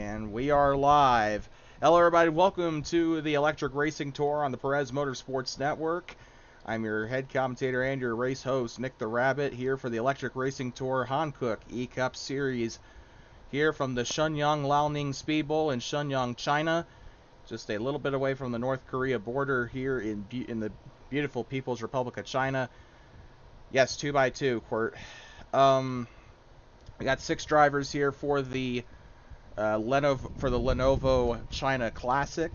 And we are live. Hello everybody, welcome to the Electric Racing Tour on the Perez Motorsports Network. I'm your head commentator and your race host, Nick the Rabbit, here for the Electric Racing Tour Hankook E-Cup Series. Here from the Shenyang Liaoning Speed Bowl in Shenyang, China. Just a little bit away from the North Korea border here in the beautiful People's Republic of China. Yes, 2x2, Quirt. We got 6 drivers here for the Lenovo China Classic.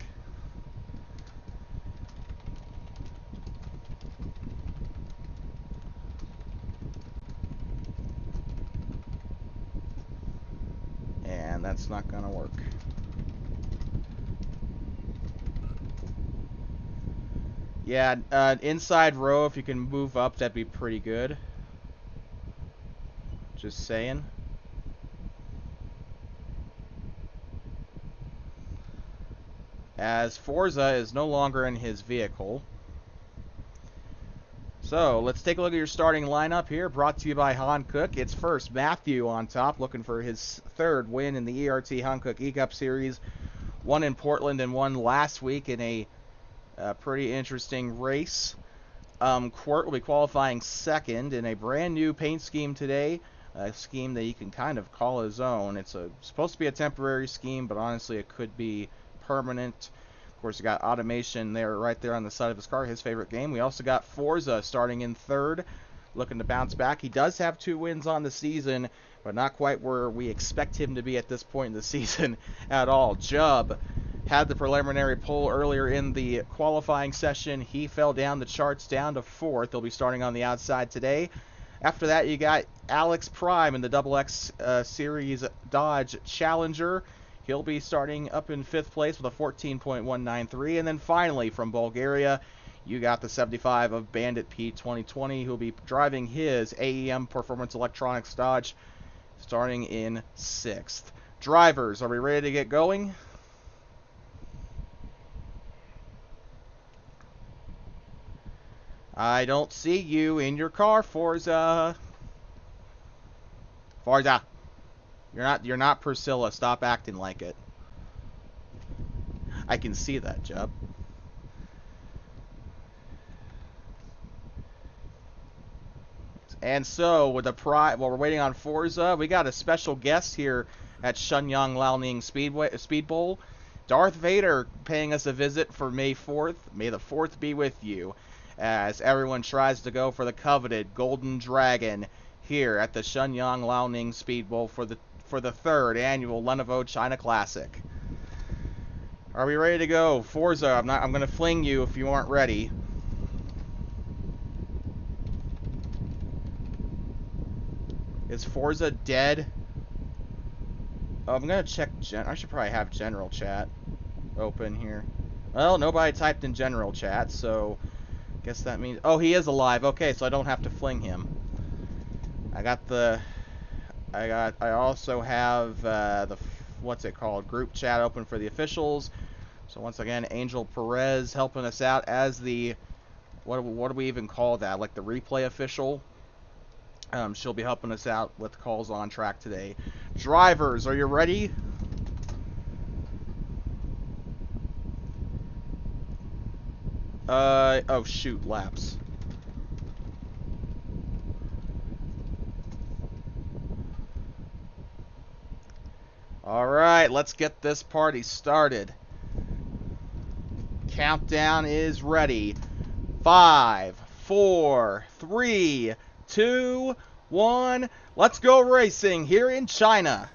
And that's not gonna work. Yeah, inside row, if you can move up, that'd be pretty good. Just saying. As Forza is no longer in his vehicle. So, let's take a look at your starting lineup here, brought to you by Hankook. It's first Matthew on top, looking for his 3rd win in the ERT Hankook E-Cup Series. One in Portland and one last week in a pretty interesting race. Quirt will be qualifying 2nd in a brand new paint scheme today. A scheme that he can kind of call his own. It's supposed to be a temporary scheme, but honestly it could be permanent. Of course, you got automation there, right there on the side of his car, his favorite game. We also got Forza starting in 3rd, looking to bounce back. He does have 2 wins on the season, but not quite where we expect him to be at this point in the season at all. Jubb had the preliminary pole earlier in the qualifying session. He fell down the charts down to 4th. He'll be starting on the outside today. After that, you got Alex Prime in the XX Series Dodge Challenger. He'll be starting up in 5th place with a 14.193. And then finally, from Bulgaria, you got the 75 of Bandit P 2020, who'll be driving his AEM Performance Electronics Dodge, starting in 6th. Drivers, are we ready to get going? I don't see you in your car, Forza. Forza. You're not Priscilla. Stop acting like it. I can see that, Jubb. And so, with the while we're waiting on Forza, we got a special guest here at Shenyang Liaoning Speed Bowl. Darth Vader paying us a visit for May 4th. May the 4th be with you, as everyone tries to go for the coveted Golden Dragon here at the Shenyang Liaoning Speed Bowl for the 3rd annual Lenovo China Classic. Are we ready to go? Forza, I'm going to fling you if you aren't ready. Is Forza dead? Oh, I'm going to check I should probably have general chat open here. Well, nobody typed in general chat, so guess that means... Oh, he is alive. Okay, so I don't have to fling him. I also have the, what's it called, group chat open for the officials. So once again, Angel Perez helping us out as the, what do we even call that? Like the replay official. She'll be helping us out with calls on track today. Drivers, are you ready? Oh shoot, laps. Alright, let's get this party started. Countdown is ready. 5, 4, 3, 2, 1. Let's go racing here in China.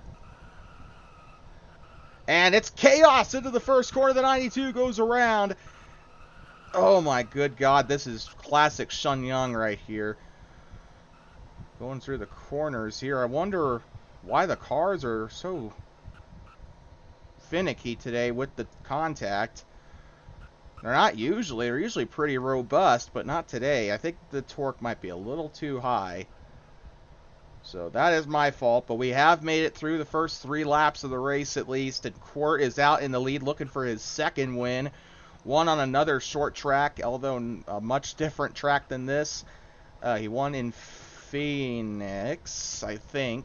And it's chaos into the first corner. The 92 goes around. Oh my good God, this is classic Shenyang right here. Going through the corners here. I wonder why the cars are so finicky today with the contact. They're usually pretty robust, but not today. I think the torque might be a little too high. So that is my fault, but we have made it through the first 3 laps of the race at least, and Quirt is out in the lead looking for his 2nd win. Won on another short track, although a much different track than this. He won in Phoenix, I think.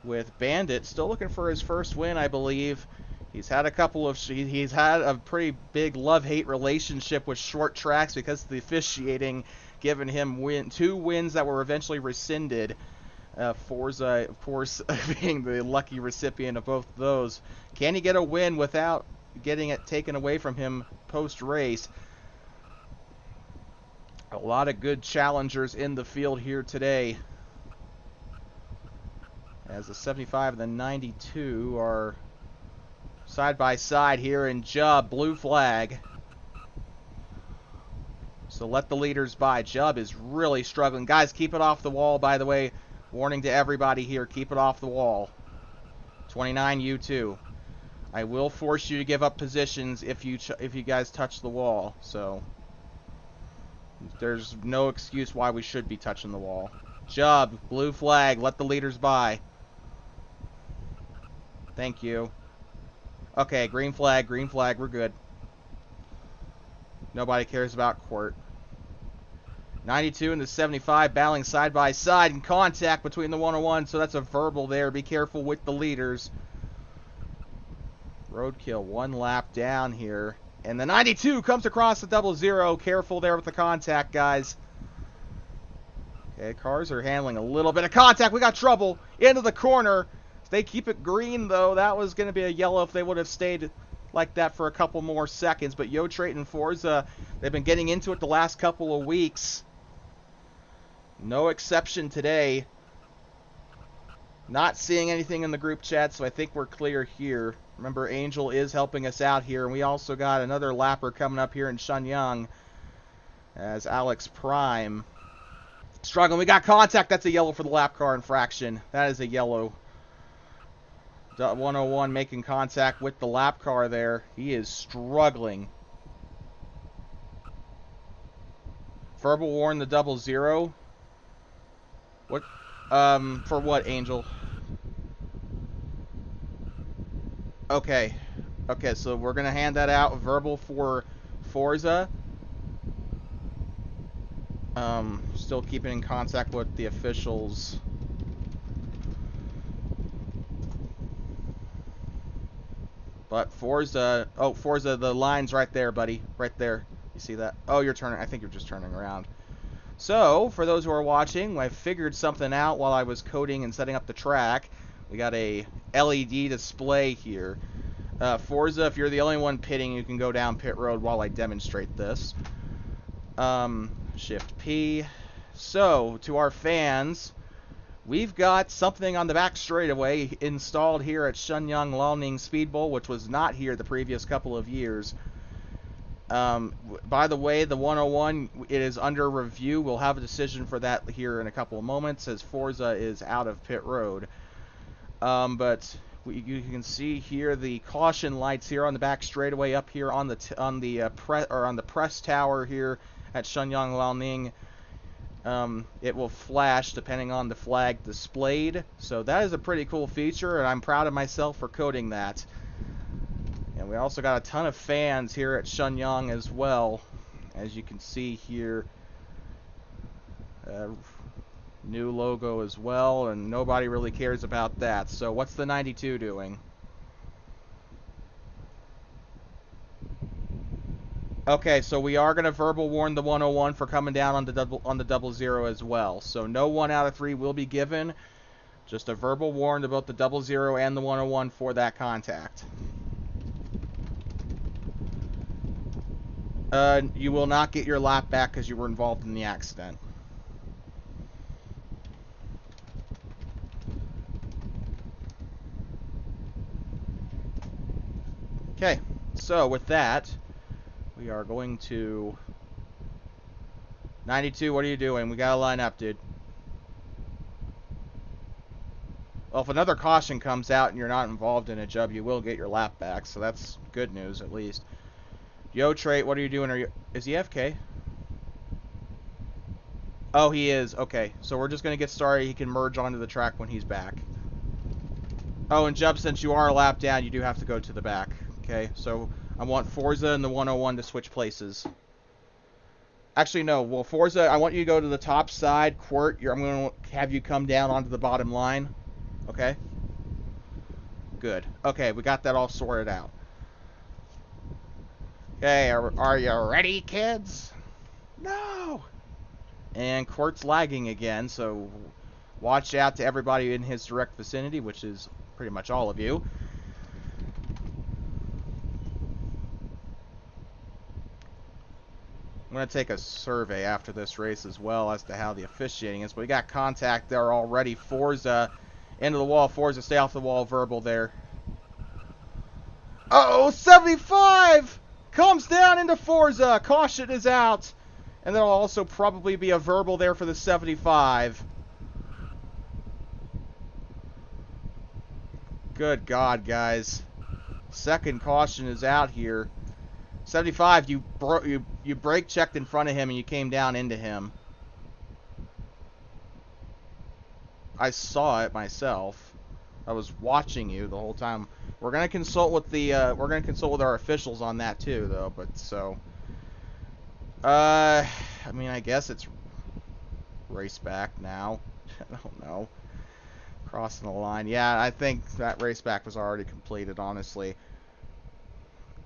with Bandit. Still looking for his first win, I believe. He's had he's had a pretty big love-hate relationship with short tracks because of the officiating, giving him 2 wins that were eventually rescinded. Forza, of course, being the lucky recipient of both of those. Can he get a win without getting it taken away from him post-race? A lot of good challengers in the field here today, as the 75 and the 92 are side by side here in Jubb. Blue flag. So let the leaders by. Jubb is really struggling. Guys, keep it off the wall, by the way. Warning to everybody here, keep it off the wall. 29 U2. I will force you to give up positions if you guys touch the wall. So there's no excuse why we should be touching the wall. Jubb, blue flag, let the leaders by. Thank you. Okay, green flag, we're good. Nobody cares about court. 92 and the 75 battling side by side in contact between the 101, so that's a verbal there. Be careful with the leaders. Roadkill 1 lap down here. And the 92 comes across the 00. Careful there with the contact, guys. Okay, cars are handling a little bit of contact. We got trouble into the corner. They keep it green, though. That was going to be a yellow if they would have stayed like that for a couple more seconds. But Yo-Trate and Forza, they've been getting into it the last couple of weeks. No exception today. Not seeing anything in the group chat, so I think we're clear here. Remember, Angel is helping us out here. And we also got another lapper coming up here in Shenyang as Alex Prime. Struggling. We got contact. That's a yellow for the lap car infraction. That is a yellow. 101 making contact with the lap car there. He is struggling. Verbal warn the 00. What? For what, Angel? Okay. Okay, so we're going to hand that out. Verbal for Forza. Still keeping in contact with the officials. But Forza... Oh, Forza, the line's right there, buddy. Right there. You see that? Oh, you're turning... I think you're just turning around. So, for those who are watching, I figured something out while I was coding and setting up the track. We got a LED display here. Forza, if you're the only one pitting, you can go down pit road while I demonstrate this. Shift P. So, to our fans, we've got something on the back straightaway installed here at Shenyang Liaoning Speed Bowl, which was not here the previous couple of years. By the way, the 101, it is under review. We'll have a decision for that here in a couple of moments as Forza is out of pit road. But you can see here the caution lights here on the back straightaway up here on the press tower here at Shenyang Liaoning. It will flash depending on the flag displayed. So that is a pretty cool feature, and I'm proud of myself for coding that. And we also got a ton of fans here at Shenyang as well, as you can see here. New logo as well, and nobody really cares about that. So what's the 92 doing? Okay, so we are going to verbal warn the 101 for coming down on the 00 as well. So no 1 out of 3 will be given. Just a verbal warn to both the 00 and the 101 for that contact. You will not get your lap back because you were involved in the accident. Okay, so with that, we are going to... 92, what are you doing? We gotta line up, dude. Well, if another caution comes out and you're not involved in a job, you will get your lap back, so that's good news at least. Yo-Trate, what are you doing? Is he FK? Oh, he is. Okay, so we're just going to get started. He can merge onto the track when he's back. Oh, and Jubb, since you are a lap down, you do have to go to the back. Okay, so I want Forza and the 101 to switch places. Actually, no. Well, Forza, I want you to go to the top side. Quirt, I'm going to have you come down onto the bottom line. Okay? Good. Okay, we got that all sorted out. Okay, are you ready, kids? No! And Court's lagging again, so watch out to everybody in his direct vicinity, which is pretty much all of you. I'm going to take a survey after this race as well as to how the officiating is. But we got contact there already. Forza, into the wall. Forza, stay off the wall. Verbal there. Uh-oh, 75! Comes down into Forza. Caution is out. And there'll also probably be a verbal there for the 75. Good God, guys. Second caution is out here. 75, you brake checked in front of him and you came down into him. I saw it myself. I was watching you the whole time. We're gonna consult with our officials on that too, though. But so, I mean, I guess it's race back now. I don't know. Crossing the line. Yeah, I think that race back was already completed, honestly.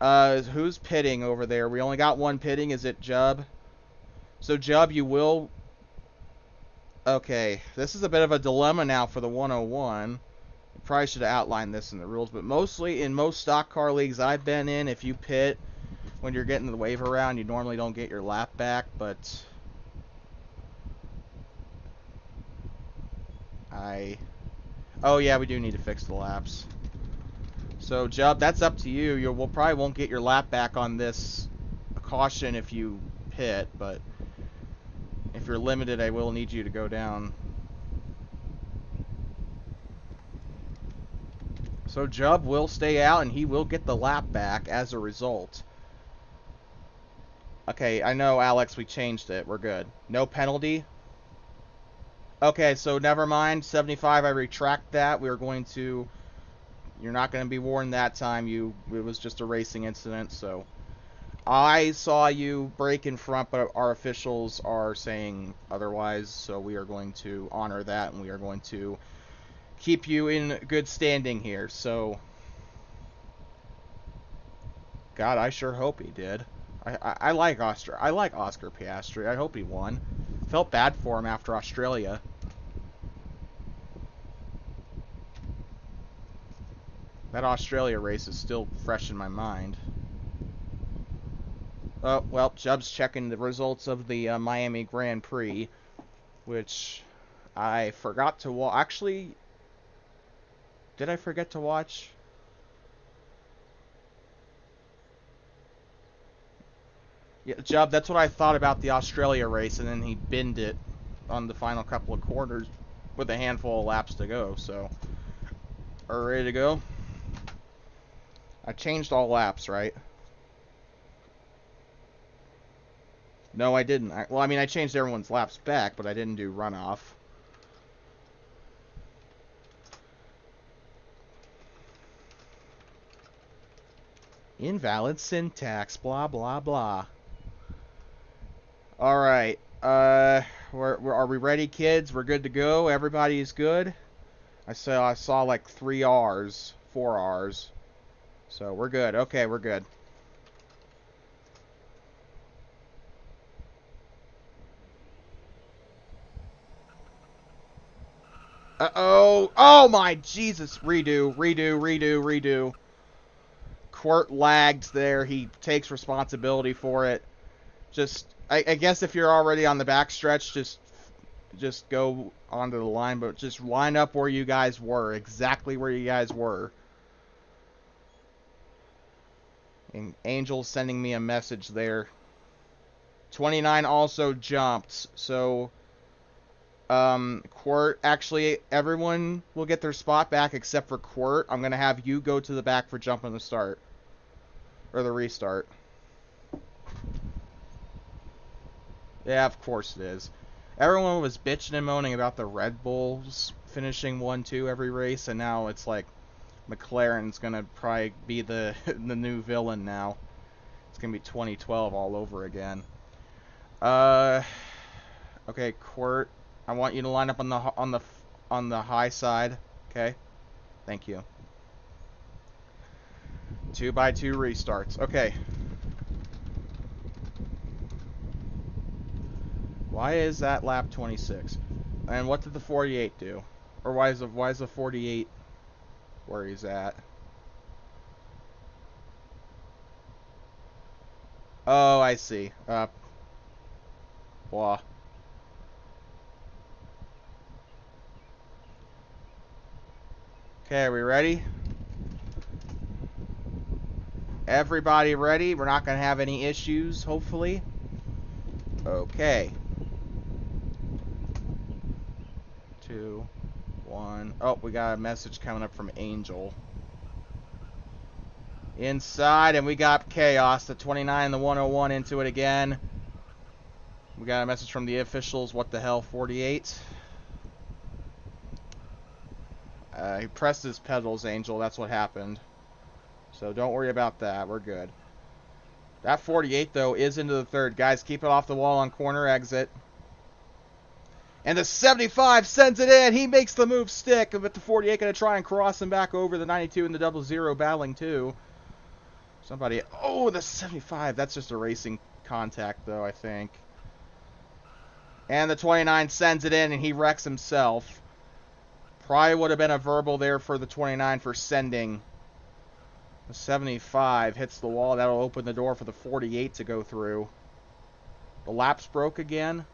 Who's pitting over there? We only got one pitting. Is it Jub? So, Jub, you will... Okay, this is a bit of a dilemma now for the 101. Probably should have outlined this in the rules, but mostly in most stock car leagues I've been in, if you pit when you're getting the wave around, you normally don't get your lap back, but... Oh, yeah, we do need to fix the laps. So, Jub, that's up to you. We'll probably won't get your lap back on this caution if you pit, but if you're limited, I will need you to go down. So, Jub will stay out, and he will get the lap back as a result. Okay, I know, Alex, we changed it. We're good. No penalty? Okay, so never mind. 75, I retract that. We're going to... You're not going to be warned that time. It was just a racing incident, so... I saw you brake in front, but our officials are saying otherwise, so we are going to honor that, and we are going to keep you in good standing here, so... God, I sure hope he did. I like Oscar Piastri. I hope he won. Felt bad for him after Australia. That Australia race is still fresh in my mind. Oh, well, Jub's checking the results of the Miami Grand Prix, which I forgot to watch. Actually, did I forget to watch? Yeah, Jub, that's what I thought about the Australia race, and then he binned it on the final couple of quarters with a handful of laps to go, so... Are we ready to go? I changed all laps, right? No, I didn't. Well, I mean, I changed everyone's laps back, but I didn't do runoff. Invalid syntax, blah, blah, blah. Alright, are we ready, kids? We're good to go? Everybody's good? I saw like 3 R's, 4 R's. So, we're good. Okay, we're good. Uh-oh. Oh, my Jesus. Redo. Court lagged there. He takes responsibility for it. Just, I guess if you're already on the backstretch, just go onto the line, but just line up where you guys were, exactly where you guys were. And Angel's sending me a message there. 29 also jumped, so Quirt, actually, everyone will get their spot back except for Quirt. I'm going to have you go to the back for jumping the start. Or the restart. Yeah, of course it is. Everyone was bitching and moaning about the Red Bulls finishing 1-2 every race, and now it's like McLaren's going to probably be the the new villain now. It's going to be 2012 all over again. Okay, Quirt, I want you to line up on the high side, okay? Thank you. 2x2 restarts. Okay. Why is that lap 26? And what did the 48 do? Or why is the 48 where he's at? Oh, I see. Blah. Okay, are we ready? Everybody ready? We're not going to have any issues, hopefully. Okay. 2, 1. Oh, we got a message coming up from Angel. Inside, and we got Chaos, the 29 and the 101 into it again. We got a message from the officials. What the hell, 48? He pressed his pedals, Angel. That's what happened. So don't worry about that. We're good. That 48, though, is into the third. Guys, keep it off the wall on corner exit. And the 75 sends it in. He makes the move stick. But the 48 going to try and cross him back over. The 92 and the 00 battling, too. Somebody... Oh, the 75. That's just a racing contact, though, I think. And the 29 sends it in, and he wrecks himself. Probably would have been a verbal there for the 29 for sending. The 75 hits the wall. That'll open the door for the 48 to go through. The laps broke again.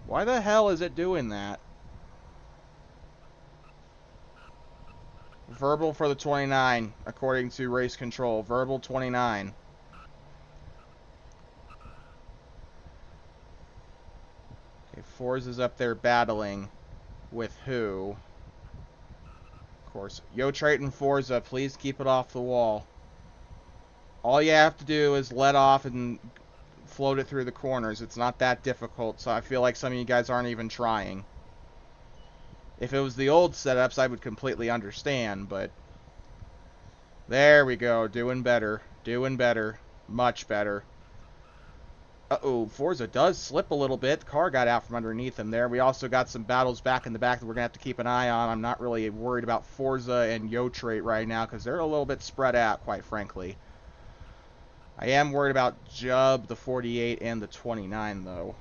Why the hell is it doing that? Verbal for the 29, according to race control. Verbal 29. Okay, Forza's up there battling with who? Of course, Yotrate and Forza, please keep it off the wall. All you have to do is let off and float it through the corners. It's not that difficult, so I feel like some of you guys aren't even trying. If it was the old setups, I would completely understand, but... There we go. Doing better. Doing better. Much better. Uh-oh. Forza does slip a little bit. The car got out from underneath him there. We also got some battles back in the back that we're going to have to keep an eye on. I'm not really worried about Forza and Yotrate right now, because they're a little bit spread out, quite frankly. I am worried about Jub, the 48, and the 29, though.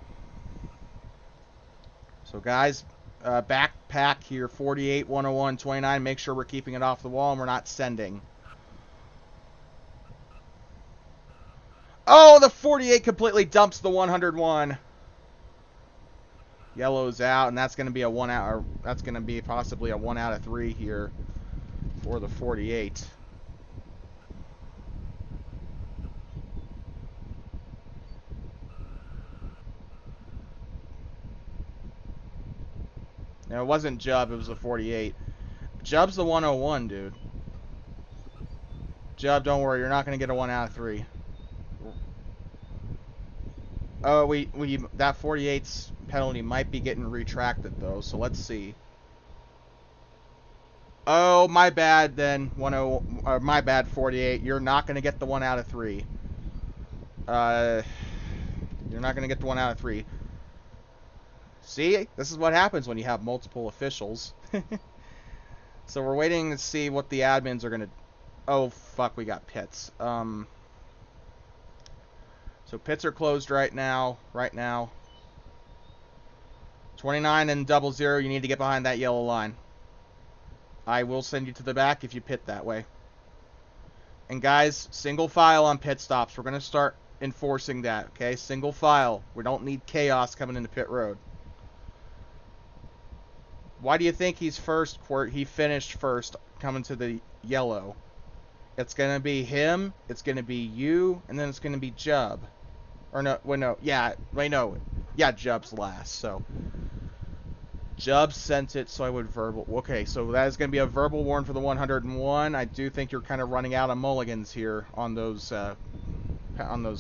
So, guys... backpack here, 48, 101, 29. Make sure we're keeping it off the wall and we're not sending. Oh, the 48 completely dumps the 101. Yellow's out, and that's going to be a 1 out, or that's going to be possibly a 1 out of 3 here for the 48. No, it wasn't Jub, it was the 48. Jub's the 101, dude. Jub, don't worry, you're not going to get a 1 out of 3. Oh, that 48's penalty might be getting retracted, though, so let's see. Oh, my bad, then. My bad, 48. You're not going to get the 1 out of 3. You're not going to get the 1 out of 3. See? This is what happens when you have multiple officials. So we're waiting to see what the admins are going to... Oh, fuck, we got pits. So pits are closed right now. 29 and 00, you need to get behind that yellow line. I will send you to the back if you pit that way. And guys, single file on pit stops. We're going to start enforcing that, okay? Single file. We don't need chaos coming into pit road. Why do you think he's first, Quirt? He finished first coming to the yellow. It's going to be him, it's going to be you, and then it's going to be Jub. Or no, wait, no. Yeah, wait, no. Yeah, Jub's last, so. Jub sent it, so I would verbal. Okay, so that is going to be a verbal warn for the 101. I do think you're kind of running out of mulligans here on those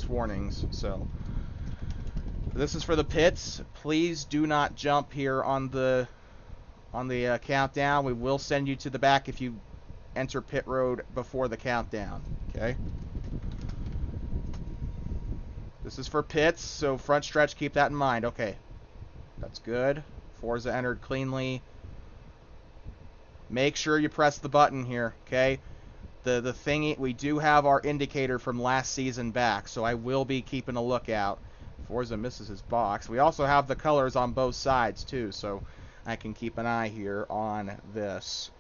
warnings, so. This is for the pits. Please do not jump here on the countdown. We will send you to the back if you enter pit road before the countdown, okay? This is for pits, so front stretch, keep that in mind. Okay. That's good. Forza entered cleanly. Make sure you press the button here, okay? The thingy, we do have our indicator from last season back, so I will be keeping a lookout. Forza misses his box. We also have the colors on both sides, too, so I can keep an eye here on this.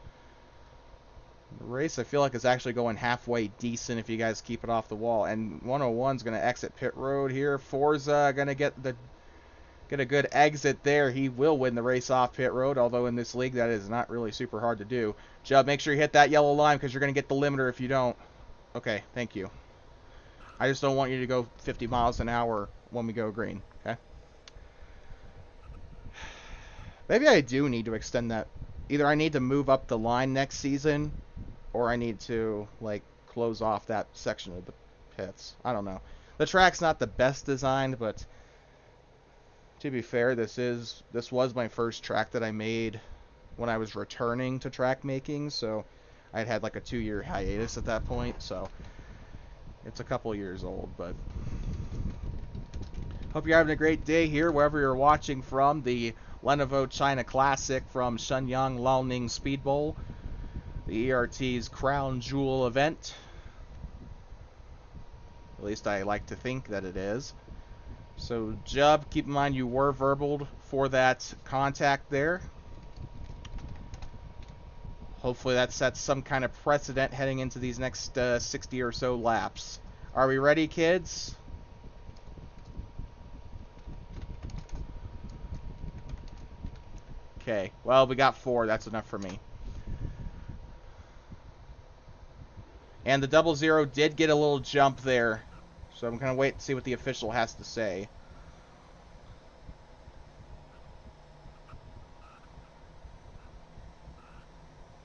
The race, I feel like, is actually going halfway decent if you guys keep it off the wall. And 101's going to exit pit road here. Forza going to get a good exit there. He will win the race off pit road, although in this league that is not really super hard to do. Judd, make sure you hit that yellow line because you're going to get the limiter if you don't. Okay, thank you. I just don't want you to go 50 miles an hour when we go green, okay? Maybe I do need to extend that. Either I need to move up the line next season, or I need to, like, close off that section of the pits. I don't know. The track's not the best designed, but to be fair, this was my first track that I made when I was returning to track making, so I'd had like a 2-year hiatus at that point, so it's a couple years old, but hope you're having a great day here wherever you're watching from. The Lenovo China Classic from Shenyang Liaoning Speed Bowl, the ERT's crown jewel event. At least I like to think that it is. So, Jub, keep in mind you were verbaled for that contact there. Hopefully that sets some kind of precedent heading into these next 60 or so laps. Are we ready, kids? Okay, well, we got 4. That's enough for me. And the 00 did get a little jump there. So I'm going to wait and see what the official has to say.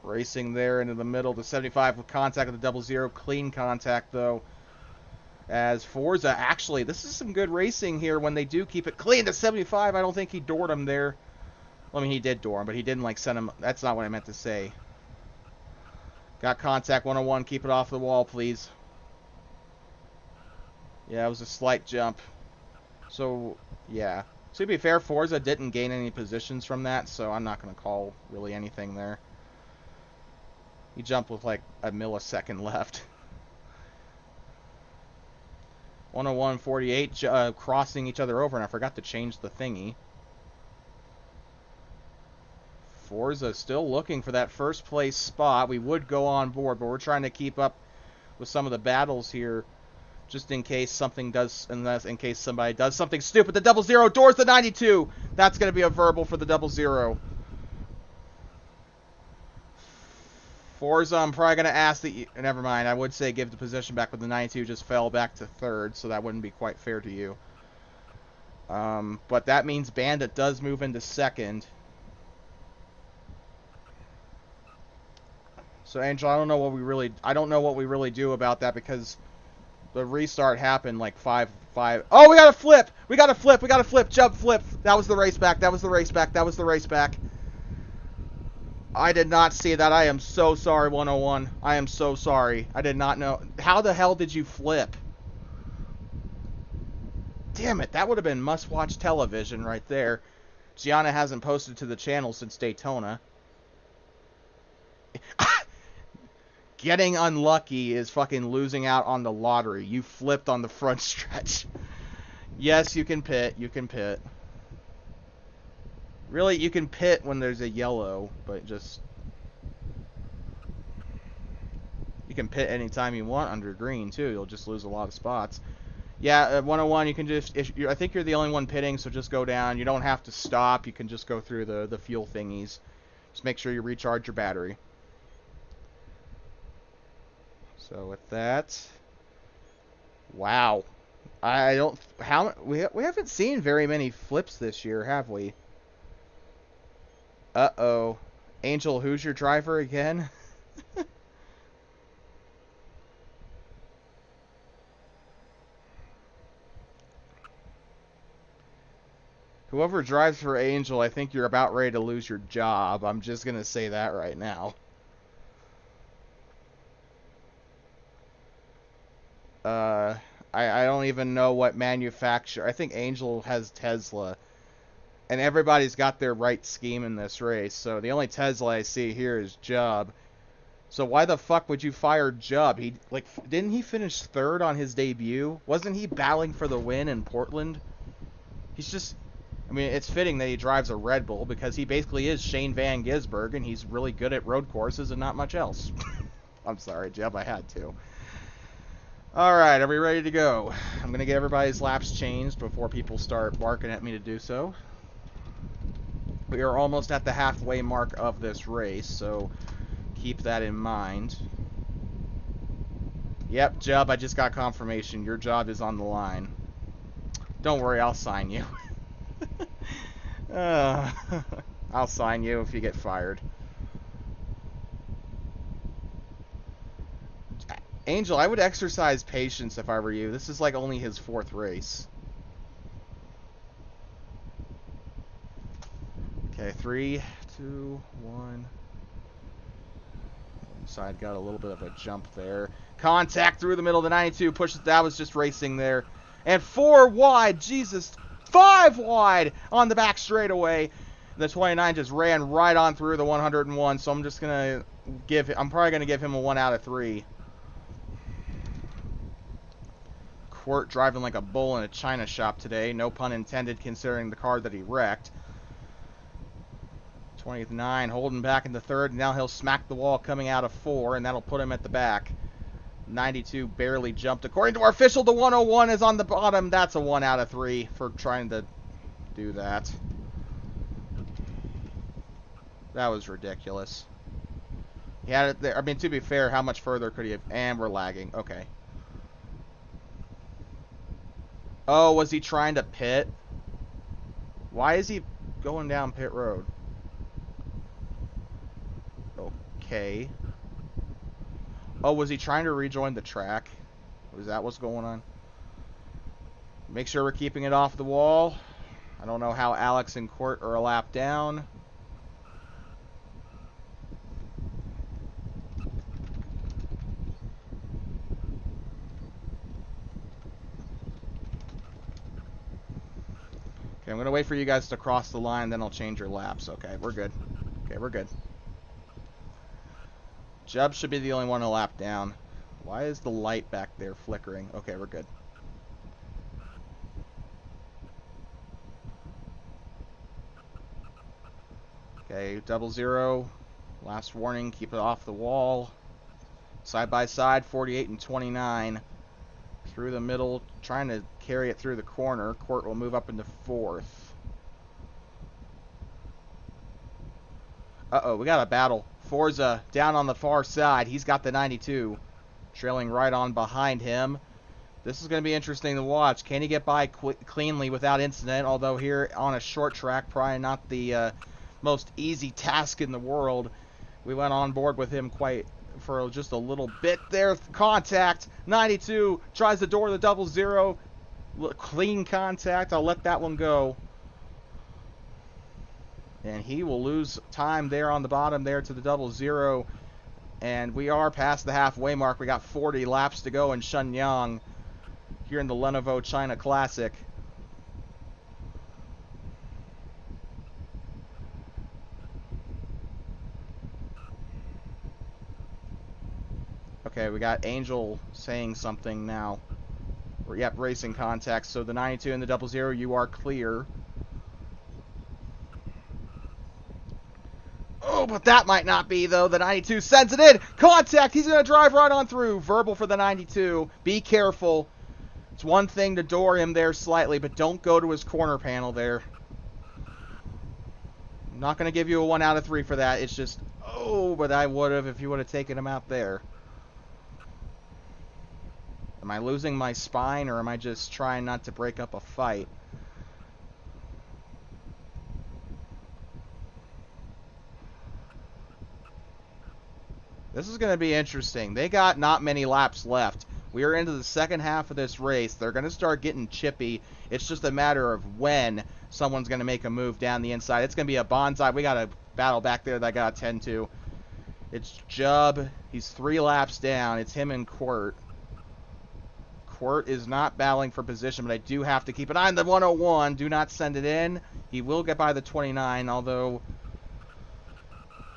Racing there into the middle to 75 with contact with the 00. Clean contact, though. As Forza, actually, this is some good racing here when they do keep it clean to 75. I don't think he doored him there. Well, I mean, he did door him, but he didn't, like, send him. That's not what I meant to say. Got contact, 101. Keep it off the wall, please. Yeah, it was a slight jump. So, yeah. To be fair, Forza didn't gain any positions from that, so I'm not going to call really anything there. He jumped with like a millisecond left. 101.48, crossing each other over, and I forgot to change the thingy. Forza still looking for that first place spot. We would go on board, but we're trying to keep up with some of the battles here, just in case something does, in case somebody does something stupid. The 00 doors the 92. That's going to be a verbal for the 00. Forza, I'm probably going to ask that you... Never mind, I would say give the position back, but the 92 just fell back to 3rd, so that wouldn't be quite fair to you. But that means Bandit does move into 2nd. So, Angel, I don't know what we really do about that, because the restart happened like 5... Oh, we got a flip! We got a flip! Jump flip! That was the race back! I did not see that. I am so sorry, 101. I am so sorry. I did not know. How the hell did you flip? Damn it. That would have been must-watch television right there. Gianna hasn't posted to the channel since Daytona. Getting unlucky is fucking losing out on the lottery. You flipped on the front stretch. Yes, you can pit. You can pit. Really, you can pit when there's a yellow, but just... You can pit anytime you want under green, too. You'll just lose a lot of spots. Yeah, 101, you can just... I think you're the only one pitting, so just go down. You don't have to stop. You can just go through the fuel thingies. Just make sure you recharge your battery. So with that... Wow. I don't... We haven't seen very many flips this year, have we? Uh-oh. Angel, who's your driver again? Whoever drives for Angel, I think you're about ready to lose your job. I'm just going to say that right now. I don't even know what manufacturer. I think Angel has Tesla. And everybody's got their right scheme in this race. So the only Tesla I see here is Jubb. So why the fuck would you fire Jubb? Didn't he finish third on his debut? Wasn't he battling for the win in Portland? He's just, I mean, it's fitting that he drives a Red Bull because he basically is Shane Van Gisbergen, and he's really good at road courses and not much else. I'm sorry, Jubb, I had to. All right, are we ready to go? I'm going to get everybody's laps changed before people start barking at me to do so. We are almost at the halfway mark of this race, so keep that in mind. Yep, Jubb, I just got confirmation. Your job is on the line. Don't worry, I'll sign you. I'll sign you if you get fired. Angel, I would exercise patience if I were you. This is like only his 4th race. Okay, 3, 2, 1. Side got a little bit of a jump there. Contact through the middle of the 92. Pushes. That was just racing there. And 4 wide. Jesus. 5 wide on the back straightaway. The 29 just ran right on through the 101. So I'm just going to I'm probably going to give him a 1 out of 3. Quirt driving like a bull in a china shop today. No pun intended considering the car that he wrecked. 29 holding back in the 3rd. And now he'll smack the wall coming out of 4. And that'll put him at the back. 92 barely jumped. According to our official, the 101 is on the bottom. That's a 1 out of 3 for trying to do that. That was ridiculous. He had it there. I mean, to be fair, how much further could he have? And we're lagging. Okay. Oh, was he trying to pit? Why is he going down pit road? Okay. Oh, was he trying to rejoin the track? Was that what's going on? Make sure we're keeping it off the wall. I don't know how Alex and Court are a lap down. Okay, I'm going to wait for you guys to cross the line, then I'll change your laps. Okay, we're good. Okay, we're good. Jubb should be the only one a lap down. Why is the light back there flickering? Okay, we're good. Okay, 00. Last warning, keep it off the wall. Side by side, 48 and 29. Through the middle, trying to carry it through the corner. Court will move up into 4th. Uh-oh, we got a battle. Forza down on the far side. He's got the 92. Trailing right on behind him. This is going to be interesting to watch. Can he get by cleanly without incident? Although here on a short track, probably not the most easy task in the world. We went on board with him for just a little bit there. Contact. 92 tries to door the 00. Clean contact. I'll let that one go. And he will lose time there on the bottom there to the 00. And we are past the halfway mark. We got 40 laps to go in Shenyang here in the Lenovo China Classic. Okay, we got Angel saying something now. Yep, racing contact. So the 92 and the 00, you are clear. Oh, but that might not be, though. The 92 sends it in. Contact. He's going to drive right on through. Verbal for the 92. Be careful. It's one thing to door him there slightly, but don't go to his corner panel there. I'm not going to give you a 1 out of 3 for that. It's just, oh, but I would have if you would have taken him out there. Am I losing my spine, or am I just trying not to break up a fight? This is going to be interesting. They got not many laps left. We are into the second half of this race. They're going to start getting chippy. It's just a matter of when someone's going to make a move down the inside. It's going to be a bonsai. We got a battle back there that I got to tend to. It's Jubb. He's 3 laps down. It's him and Quirt. Quirt is not battling for position, but I do have to keep an eye on the 101. Do not send it in. He will get by the 29, although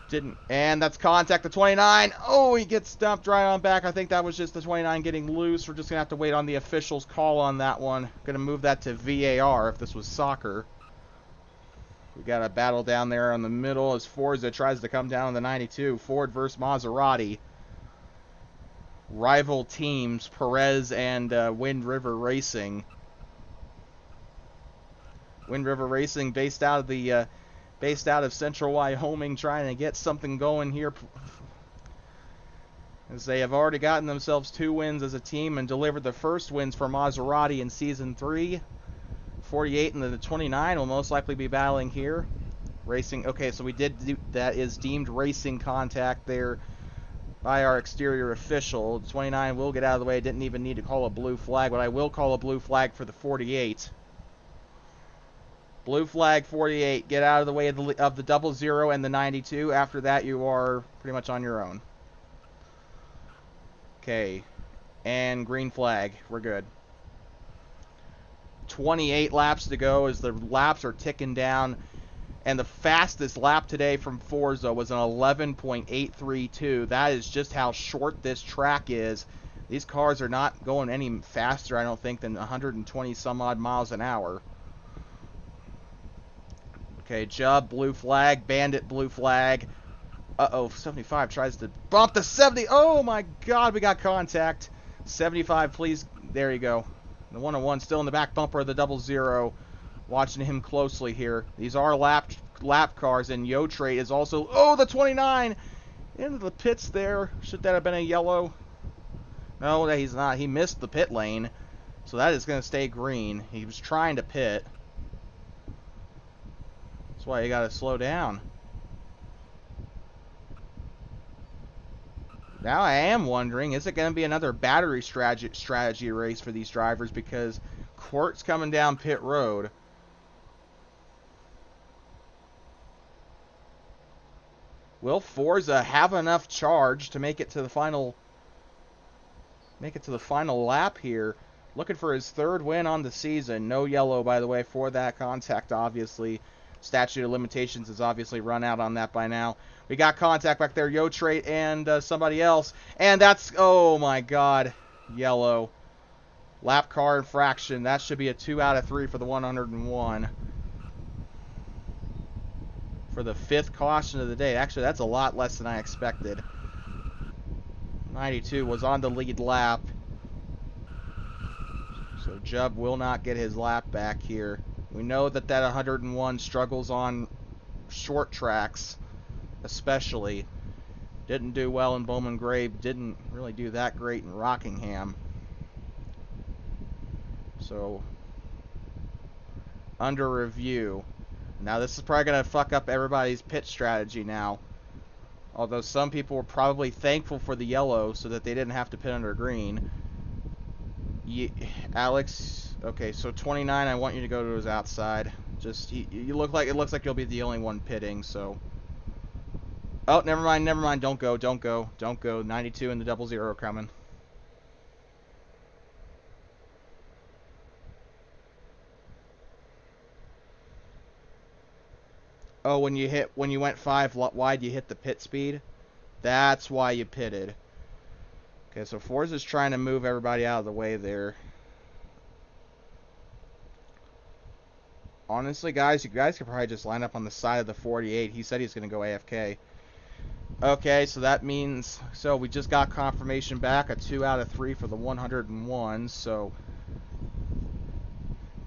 didn't. And that's contact the 29. Oh, he gets dumped right on back. I think that was just the 29 getting loose. We're just going to have to wait on the official's call on that one. Going to move that to VAR if this was soccer. We got a battle down there in the middle as Forza tries to come down on the 92. Ford versus Maserati. Rival teams, Perez and Wind River Racing. Wind River Racing based out of Central Wyoming, trying to get something going here, as they have already gotten themselves 2 wins as a team and delivered the first wins for Maserati in Season 3. 48 and the 29 will most likely be battling here. Racing, okay, so we did do, that is deemed racing contact there by our exterior official. 29 will get out of the way. Didn't even need to call a blue flag, but I will call a blue flag for the 48. Blue flag 48. Get out of the way of the 00 and the 92. After that, you are pretty much on your own. Okay, and green flag. We're good. 28 laps to go as the laps are ticking down. And the fastest lap today from Forza was an 11.832. That is just how short this track is. These cars are not going any faster, I don't think, than 120 some odd miles an hour. Okay, Jubb, blue flag. Bandit, blue flag. Uh-oh, 75 tries to bump the 70. Oh my god, we got contact. 75, please. There you go. The 101 still in the back bumper of the 00. Watching him closely here. These are lap cars, and Yotrate is also... Oh, the 29! Into the pits there. Should that have been a yellow? No, he's not. He missed the pit lane. So that is going to stay green. He was trying to pit. That's why you got to slow down. Now I am wondering, is it going to be another battery strategy race for these drivers? Because Quirt's coming down pit road. Will Forza have enough charge to make it to the final lap here? Looking for his 3rd win on the season. No yellow, by the way, for that contact, obviously. Statute of limitations has obviously run out on that by now. We got contact back there, Yotrate and somebody else. And that's, oh my god, yellow. Lap car infraction. That should be a 2 out of 3 for the 101. For the 5th caution of the day. Actually, that's a lot less than I expected. 92 was on the lead lap. So Jubb will not get his lap back here. We know that 101 struggles on short tracks, especially. Didn't do well in Bowman Grave. Didn't really do that great in Rockingham. So, under review. Now, this is probably going to fuck up everybody's pit strategy now. Although some people were probably thankful for the yellow so that they didn't have to pit under green. Alex, okay, so 29, I want you to go to his outside. Just, you look like, it looks like you'll be the only one pitting, so. Oh, never mind, don't go. 92 and the 00 coming. Oh, when you went 5 wide, you hit the pit speed? That's why you pitted. Okay, so Forza's trying to move everybody out of the way there. Honestly, guys, you guys could probably just line up on the side of the 48. He said he's going to go AFK. Okay, so that means... So, we just got confirmation back. A 2 out of 3 for the 101, so...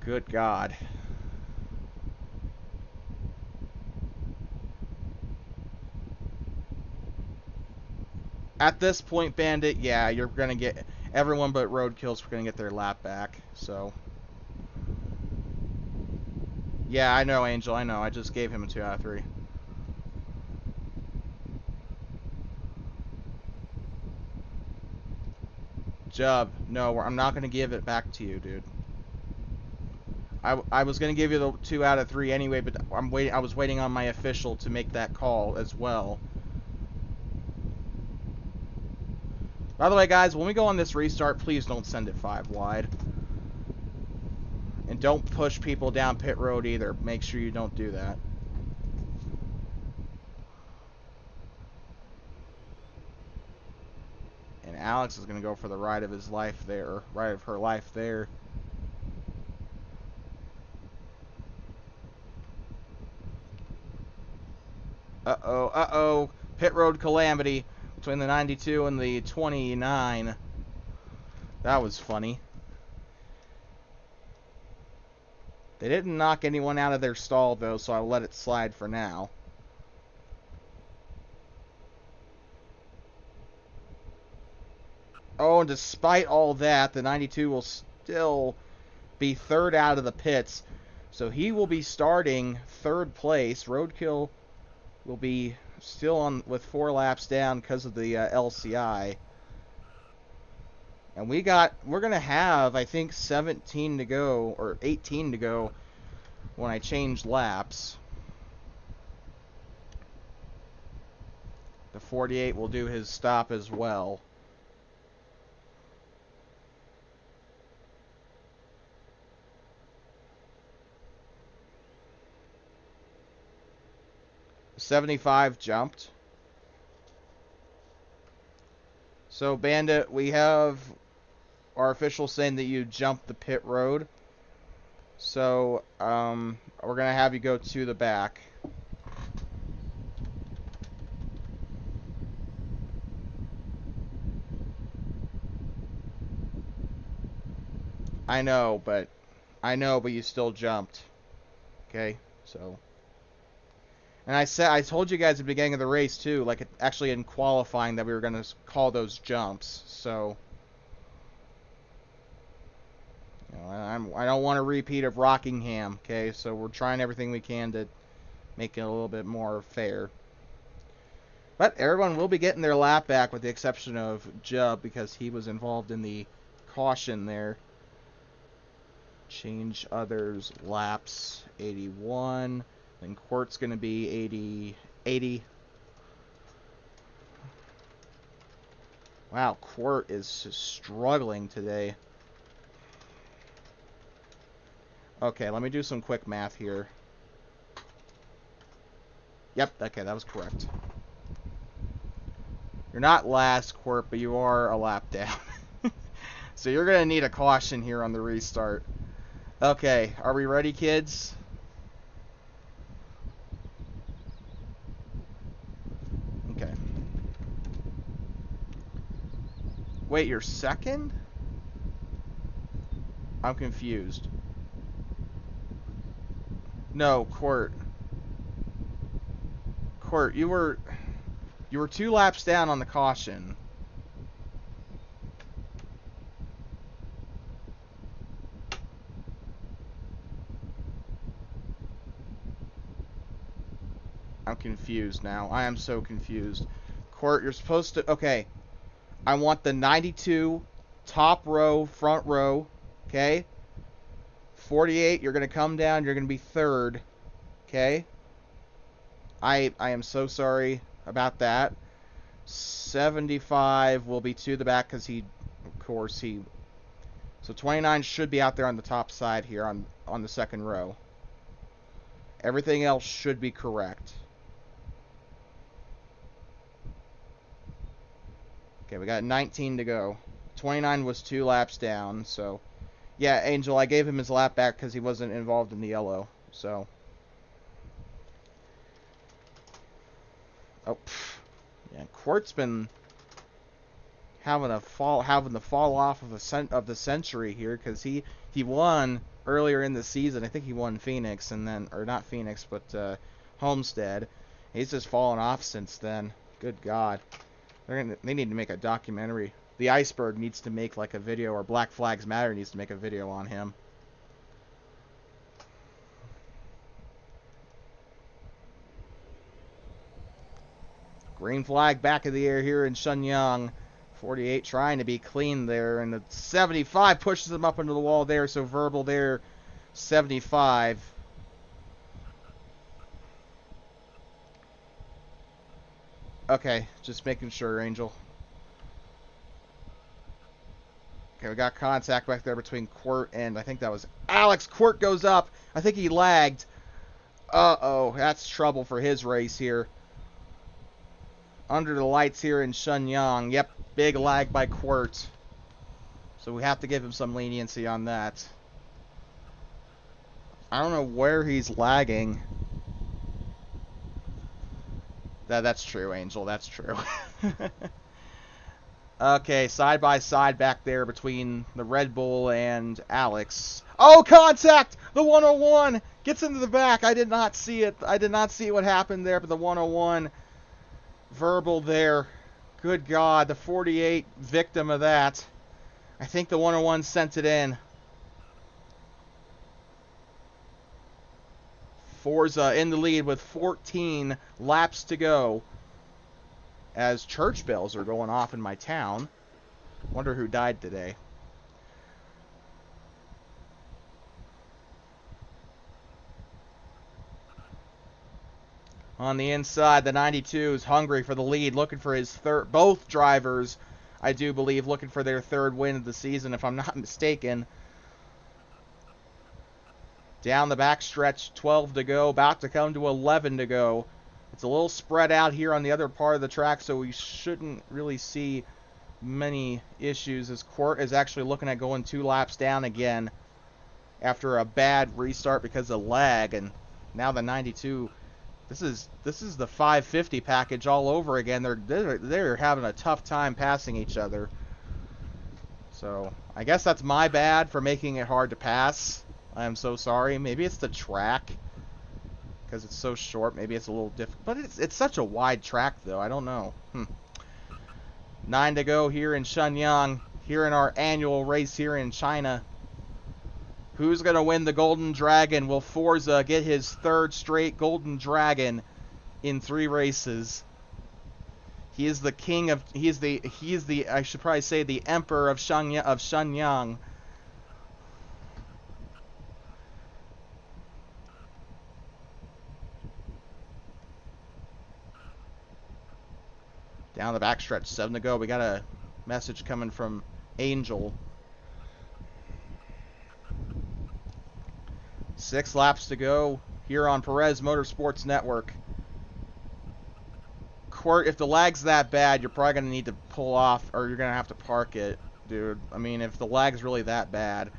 Good God. At this point, Bandit, yeah, you're going to get... Everyone but Roadkill's going to get their lap back, so... Yeah, I know, Angel, I know. I just gave him a 2 out of 3. Jubb, no, I'm not going to give it back to you, dude. I was going to give you the 2 out of 3 anyway, but I was waiting on my official to make that call as well. By the way, guys, when we go on this restart, please don't send it 5 wide. And don't push people down pit road either. Make sure you don't do that. And Alex is going to go for the ride of his life there. Or ride of her life there. Uh-oh, uh-oh. Pit road calamity between the 92 and the 29. That was funny. They didn't knock anyone out of their stall, though, so I'll let it slide for now. Oh, and despite all that, the 92 will still be third out of the pits. So he will be starting third place. Roadkill will be still on with 4 laps down because of the LCI. And we're going to have, I think, 17 to go, or 18 to go when I change laps. The 48 will do his stop as well. The 75 jumped. So, Bandit, we have our officials saying that you jumped the pit road. So, we're going to have you go to the back. I know, but you still jumped. Okay, so. And I told you guys at the beginning of the race too, like actually in qualifying, that we were going to call those jumps. So, you know, I don't want a repeat of Rockingham. Okay, so we're trying everything we can to make it a little bit more fair. But everyone will be getting their lap back, with the exception of Jubb, because he was involved in the caution there. Change others laps. 81. Then Quart's going to be 80. Wow, Quart is just struggling today. Okay, let me do some quick math here. Yep, okay, that was correct. You're not last, Quart, but you are a lap down. So you're going to need a caution here on the restart. Okay, are we ready, kids? Okay. Wait, you're second? I'm confused. No, Quart. Quart, you were 2 laps down on the caution. I'm confused now. I am so confused. Quart, you're supposed to... Okay. I want the 92 top row, front row. Okay? 48, you're going to come down. You're going to be third. Okay? I am so sorry about that. 75 will be to the back because he... Of course, he... So 29 should be out there on the top side here on the second row. Everything else should be correct. Okay, we got 19 to go. 29 was 2 laps down, so... Yeah, Angel, I gave him his lap back because he wasn't involved in the yellow, so... Oh, pff. Yeah, Quart's been having the fall off of the century here, because he won earlier in the season. I think he won Phoenix, and then... Or not Phoenix, but Homestead. He's just fallen off since then. Good God. They need to make a documentary. The Iceberg needs to make like a video, or Black Flags Matter needs to make a video on him. Green flag back of the air here in Shenyang. 48 trying to be clean there, and the 75 pushes him up into the wall there, so verbal there. 75. Okay, just making sure, Angel. Okay, we got contact back there between Quirt and I think that was Alex. Quirt goes up. I think he lagged. Uh-oh, that's trouble for his race here. Under the lights here in Shenyang. Yep, big lag by Quirt. So we have to give him some leniency on that. I don't know where he's lagging. That's true, Angel. That's true. Okay, side by side back there between the Red Bull and Alex. Oh, contact! The 101 gets into the back. I did not see it. I did not see what happened there, but the 101 verbal there. Good God, the 48 victim of that. I think the 101 sent it in. Forza in the lead with 14 laps to go. As church bells are going off in my town. Wonder who died today. On the inside, the 92 is hungry for the lead, looking for his third. Both drivers, I do believe, looking for their third win of the season, if I'm not mistaken. Down the backstretch, 12 to go, about to come to 11 to go. It's a little spread out here on the other part of the track, so we shouldn't really see many issues as Quirt is actually looking at going 2 laps down again after a bad restart because of lag. And now the 92, this is the 550 package all over again. They're having a tough time passing each other. So I guess that's my bad for making it hard to pass. I am so sorry. Maybe it's the track. Because it's so short, maybe it's a little different. But it's such a wide track, though. I don't know. 9 to go here in Shenyang. Here in our annual race here in China. Who's going to win the Golden Dragon? Will Forza get his third straight Golden Dragon in 3 races? He is the king of... He is the I should probably say the emperor of Shenyang. Down the backstretch, 7 to go. We got a message coming from Angel. 6 laps to go here on Perez Motorsports Network. Quirt, if the lag's that bad, you're probably going to need to pull off, or you're going to have to park it, dude. I mean, if the lag's really that bad.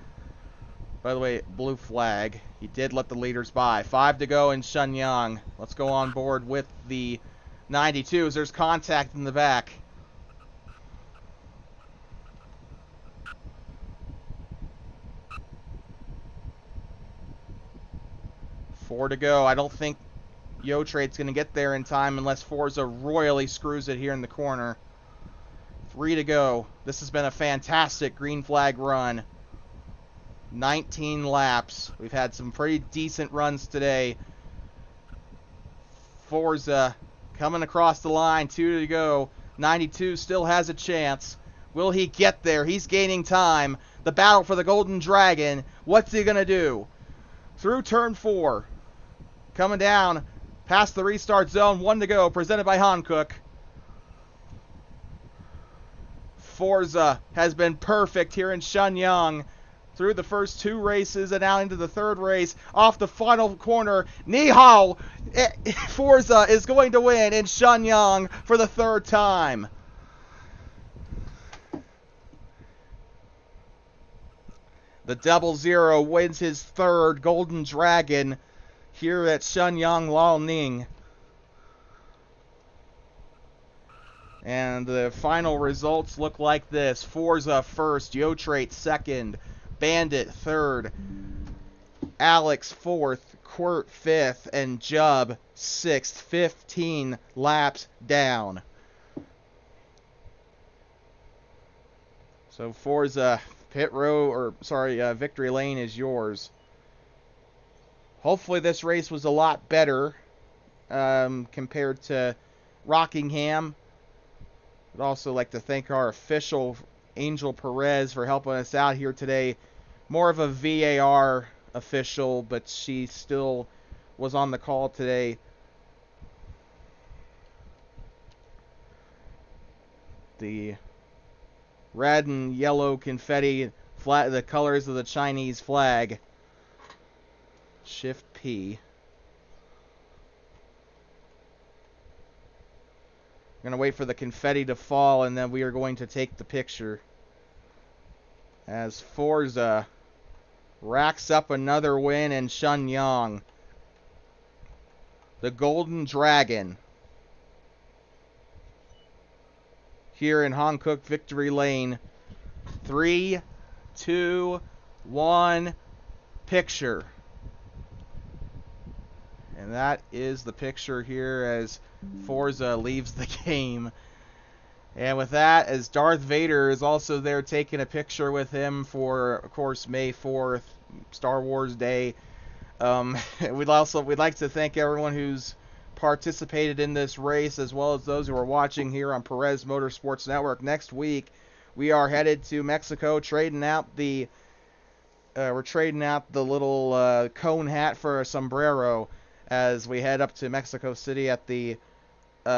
By the way, blue flag. He did let the leaders by. 5 to go in Shenyang. Let's go on board with the 92s. There's contact in the back. Four to go. I don't think Yo-Trade's going to get there in time unless Forza royally screws it here in the corner. 3 to go. This has been a fantastic green flag run. 19 laps. We've had some pretty decent runs today. Forza coming across the line, 2 to go. 92 still has a chance. Will he get there? He's gaining time. The battle for the Golden Dragon. What's he going to do? Through turn 4. Coming down past the restart zone. 1 to go. Presented by Hankook. Forza has been perfect here in Shenyang. Through the first 2 races and now into the 3rd race. Off the final corner. Nihao! Forza is going to win in Shenyang for the 3rd time. The 00 wins his 3rd Golden Dragon here at Shenyang Liaoning. And the final results look like this. Forza first, Yo-Trate second, Bandit 3rd, Alex 4th, Quirt 5th, and Jub 6th. 15 laps down. So Forza victory lane is yours. Hopefully this race was a lot better compared to Rockingham. I'd also like to thank our official Angel Perez for helping us out here today. More of a VAR official, but she still was on the call today. The red and yellow confetti, the colors of the Chinese flag. Shift P. We're going to wait for the confetti to fall, and then we are going to take the picture. As Forza racks up another win in Shenyang. The Golden Dragon. Here in Hankook Victory Lane. 3, 2, 1, picture. And that is the picture here as Forza leaves the game. And with that, as Darth Vader is also there taking a picture with him for, of course, May 4th, Star Wars Day. We'd like to thank everyone who's participated in this race, as well as those who are watching here on Perez Motorsports Network. Next week, we are headed to Mexico, trading out the little cone hat for a sombrero as we head up to Mexico City at the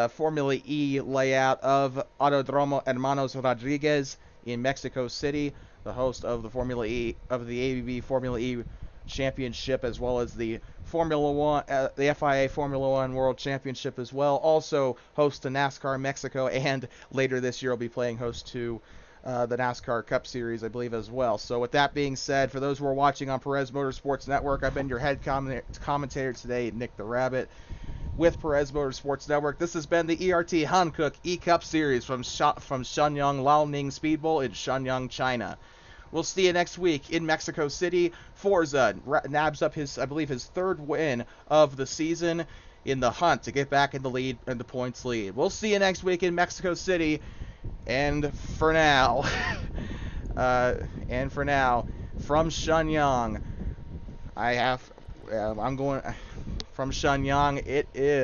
Formula E layout of Autodromo Hermanos Rodriguez in Mexico City, the host of the Formula E of the ABB Formula E Championship, as well as the the FIA Formula One World Championship as well. Also host to NASCAR Mexico, and later this year will be playing host to the NASCAR Cup Series, I believe, as well. So with that being said, for those who are watching on Perez Motorsports Network, I've been your head commentator today, Nick the Rabbit, with Perez Motorsports Network. This has been the ERT Hankook E-Cup Series from Shenyang Liaoning Speed Bowl in Shenyang, China. We'll see you next week in Mexico City. Forza nabs up his third win of the season in the hunt to get back in the lead, in the points lead. We'll see you next week in Mexico City. And for now, from Shenyang, I'm going from Shenyang. It is.